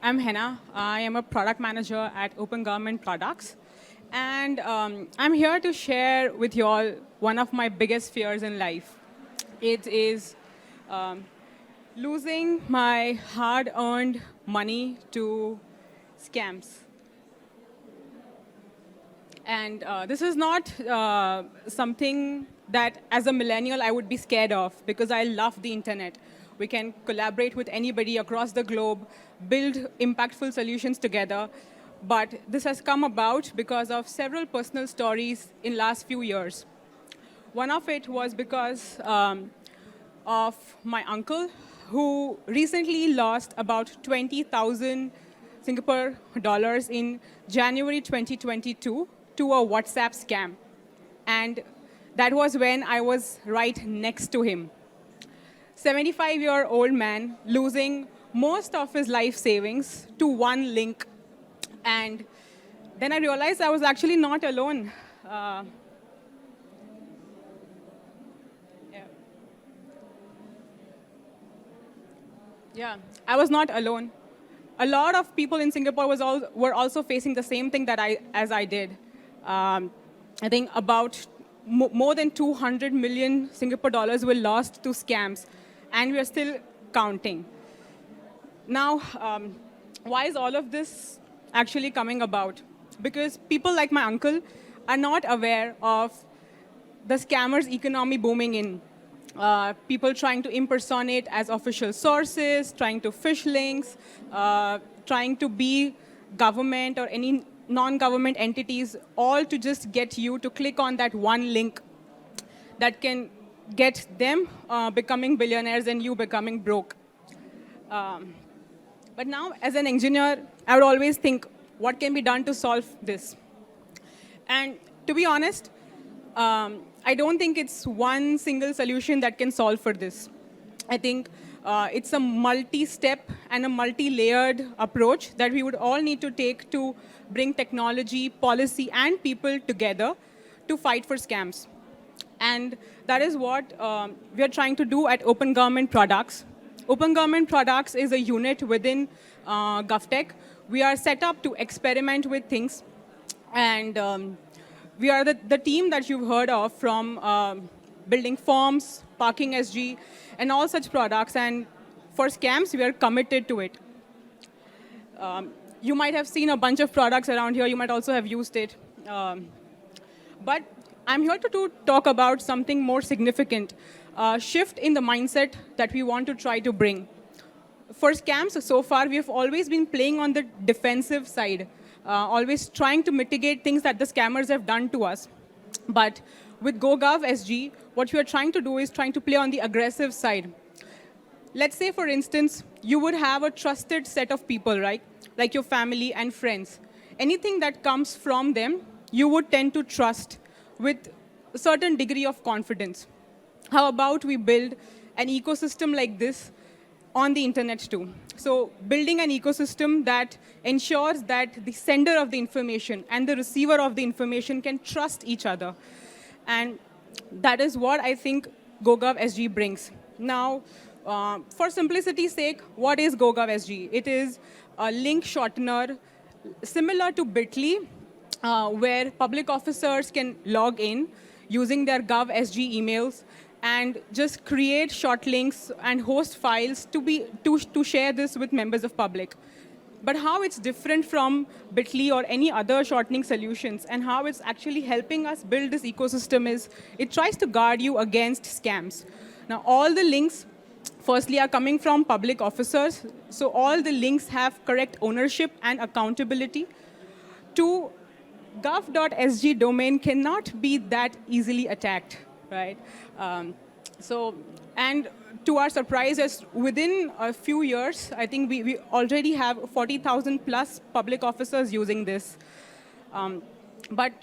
I'm Hena. I am a product manager at Open Government Products. And I'm here to share with you all one of my biggest fears in life. It is um, losing my hard-earned money to scams. And this is not something that, as a millennial, I would be scared of, because I love the internet. We can collaborate with anybody across the globe, build impactful solutions together. But this has come about because of several personal stories in last few years. One of it was because of my uncle, who recently lost about 20,000 Singapore dollars in January 2022 to a WhatsApp scam. And that was when I was right next to him. 75-year-old man losing most of his life savings to one link. And then I realized I was actually not alone. Yeah, I was not alone. A lot of people in Singapore were also facing the same thing as I did. I think about more than 200 million Singapore dollars were lost to scams, and we are still counting. Now, why is all of this actually coming about? Because people like my uncle are not aware of the scammers' economy booming in. People trying to impersonate as official sources, trying to fish links, trying to be government or any non-government entities, all to just get you to click on that one link that can get them becoming billionaires and you becoming broke. But now, as an engineer, I would always think, what can be done to solve this? And to be honest, I don't think it's one single solution that can solve for this. I think it's a multi-step and a multi-layered approach that we would all need to take to bring technology, policy, and people together to fight for scams. And that is what we are trying to do at Open Government Products. Open Government Products is a unit within GovTech. We are set up to experiment with things. And we are the team that you've heard of from building forms, Parking SG, and all such products. And for scams, we are committed to it. You might have seen a bunch of products around here. You might also have used it. But I'm here to talk about something more significant, a shift in the mindset that we want to try to bring. For scams, so far, we have always been playing on the defensive side. Always trying to mitigate things that the scammers have done to us. But with GoGovSG, what we are trying to do is trying to play on the aggressive side. Let's say, for instance, you would have a trusted set of people, right? Like your family and friends. Anything that comes from them, you would tend to trust with a certain degree of confidence. How about we build an ecosystem like this on the internet too? So building an ecosystem that ensures that the sender of the information and the receiver of the information can trust each other. And that is what I think GoGovSG brings. Now, for simplicity's sake, what is GoGovSG? It is a link shortener similar to Bitly, where public officers can log in using their GovSG emails and just create short links and host files to share this with members of public. But how it's different from Bitly or any other shortening solutions, and how it's actually helping us build this ecosystem, is it tries to guard you against scams. Now, all the links, firstly, are coming from public officers. So all the links have correct ownership and accountability. To gov.sg domain cannot be that easily attacked, right? And to our surprise, within a few years, I think we already have 40,000 plus public officers using this. But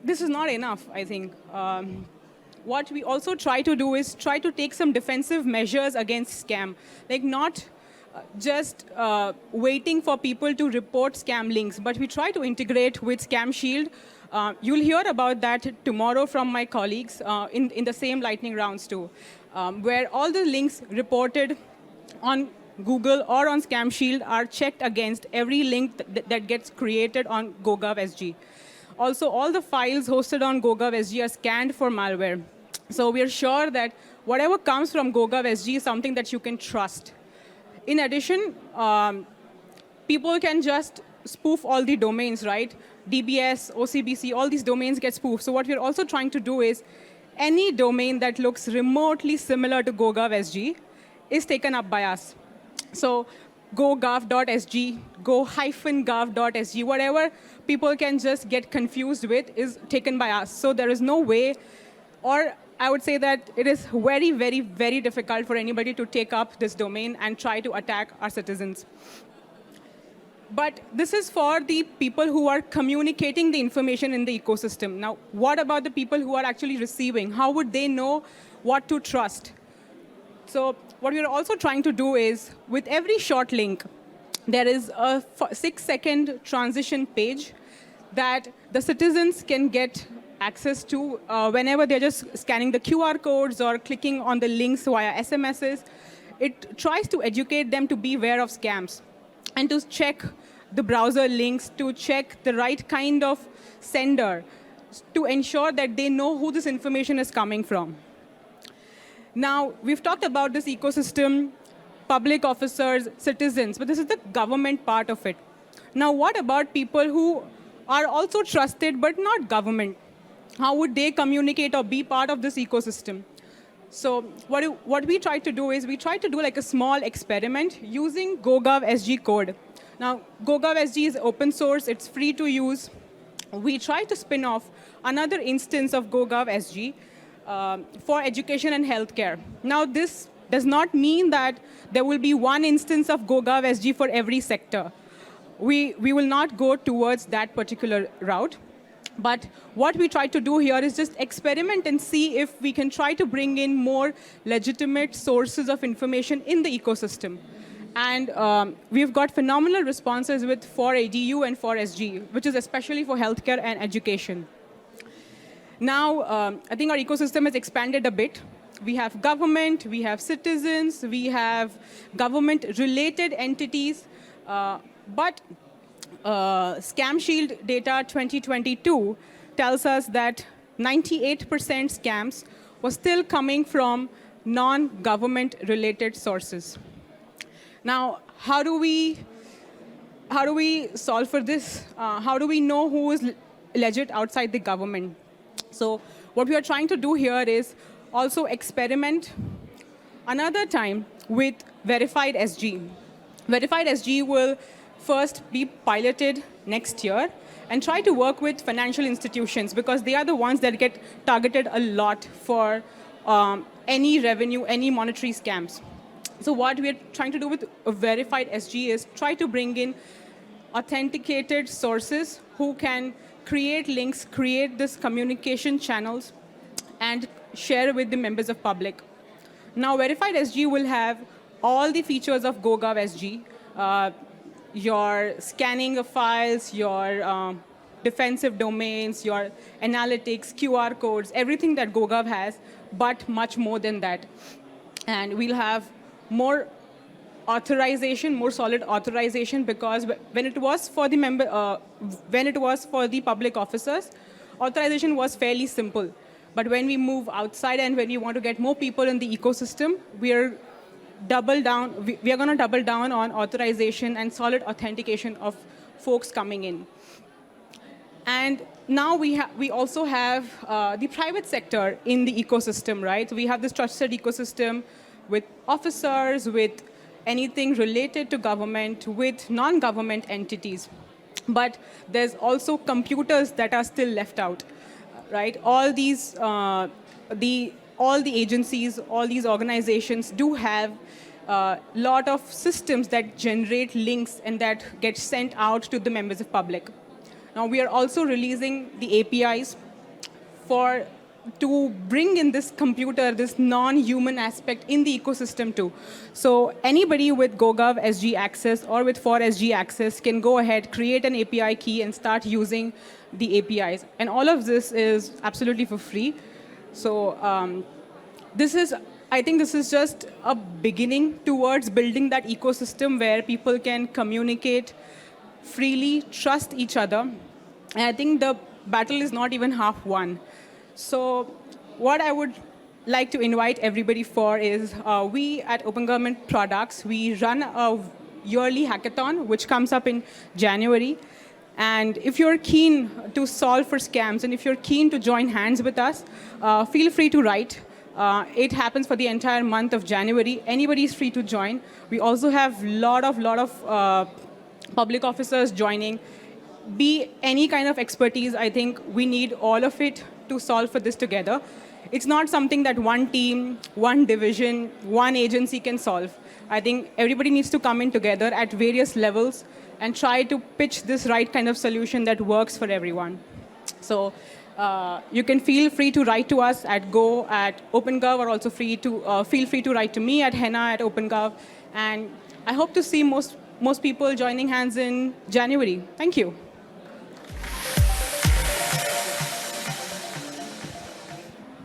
this is not enough, I think. What we also try to do is try to take some defensive measures against scam, like not just waiting for people to report scam links, but we try to integrate with Scam Shield. You'll hear about that tomorrow from my colleagues in the same lightning rounds too, where all the links reported on Google, or on Scam Shield are checked against every link that gets created on GoGovSG. Also, all the files hosted on GoGovSG are scanned for malware. So we are sure that whatever comes from GoGovSG is something that you can trust. In addition, people can just spoof all the domains, right? DBS, OCBC, all these domains get spoofed. So what we're also trying to do is any domain that looks remotely similar to GoGovSG is taken up by us. So GoGov.sg, go-gov.sg, whatever people can just get confused with is taken by us. So there is no way, or I would say that it is very, very, very difficult for anybody to take up this domain and try to attack our citizens. But this is for the people who are communicating the information in the ecosystem. Now, what about the people who are actually receiving? How would they know what to trust? So what we're also trying to do is, with every short link, there is a 6-second transition page that the citizens can get access to whenever they're just scanning the QR codes or clicking on the links via SMSs. It tries to educate them to be aware of scams and to check the browser links, to check the right kind of sender, to ensure that they know who this information is coming from. Now, we've talked about this ecosystem, public officers, citizens, but this is the government part of it. Now, what about people who are also trusted but not government? How would they communicate or be part of this ecosystem? So what we try to do is we try to do like a small experiment using GoGovSG code. Now, GoGovSG is open source. It's free to use. We try to spin off another instance of GoGovSG for education and healthcare. Now, this does not mean that there will be one instance of GoGovSG for every sector. We will not go towards that particular route. But what we try to do here is just experiment and see if we can try to bring in more legitimate sources of information in the ecosystem. And we've got phenomenal responses with ForEdu and ForSG, which is especially for healthcare and education. Now, I think our ecosystem has expanded a bit. We have government, we have citizens, we have government-related entities, but Scam Shield data 2022 tells us that 98% scams were still coming from non-government related sources. Now, how do we solve for this? How do we know who is legit outside the government? So what we are trying to do here is also experiment another time with Verified SG. Verified SG will first be piloted next year and try to work with financial institutions because they are the ones that get targeted a lot for any revenue, any monetary scams. So what we're trying to do with Verified SG is try to bring in authenticated sources who can create links, create this communication channels, and share with the members of public. Now, Verified SG will have all the features of GoGovSG, your scanning of files, your defensive domains, your analytics, QR codes, everything that GoGov has, but much more than that. And we'll have more authorization, more solid authorization, because when it was for the public officers, authorization was fairly simple. But when we move outside and when we want to get more people in the ecosystem, we are going to double down on authorization and solid authentication of folks coming in. And now we also have the private sector in the ecosystem, right? So we have this trusted ecosystem with officers, with anything related to government, with non-government entities. But there's also computers that are still left out, right? All these, all the agencies, all these organizations do have a lot of systems that generate links and that get sent out to the members of public. Now, we are also releasing the APIs to bring in this computer, this non-human aspect in the ecosystem too. So anybody with GoGovSG access or with ForSG access can go ahead, create an API key, and start using the APIs. And all of this is absolutely for free. So this is I think this is just a beginning towards building that ecosystem where people can communicate freely, trust each other. And I think the battle is not even half won. So what I would like to invite everybody for is we at Open Government Products, we run a yearly hackathon, which comes up in January. And if you're keen to solve for scams and if you're keen to join hands with us, feel free to write. It happens for the entire month of January. Anybody is free to join. We also have lot of public officers joining. Be any kind of expertise, I think we need all of it to solve for this together. It's not something that one team, one division, one agency can solve. I think everybody needs to come in together at various levels and try to pitch this right kind of solution that works for everyone. So you can feel free to write to us at go@OpenGov, or also feel free to write to me at Hena@OpenGov. And I hope to see most people joining hands in January. Thank you.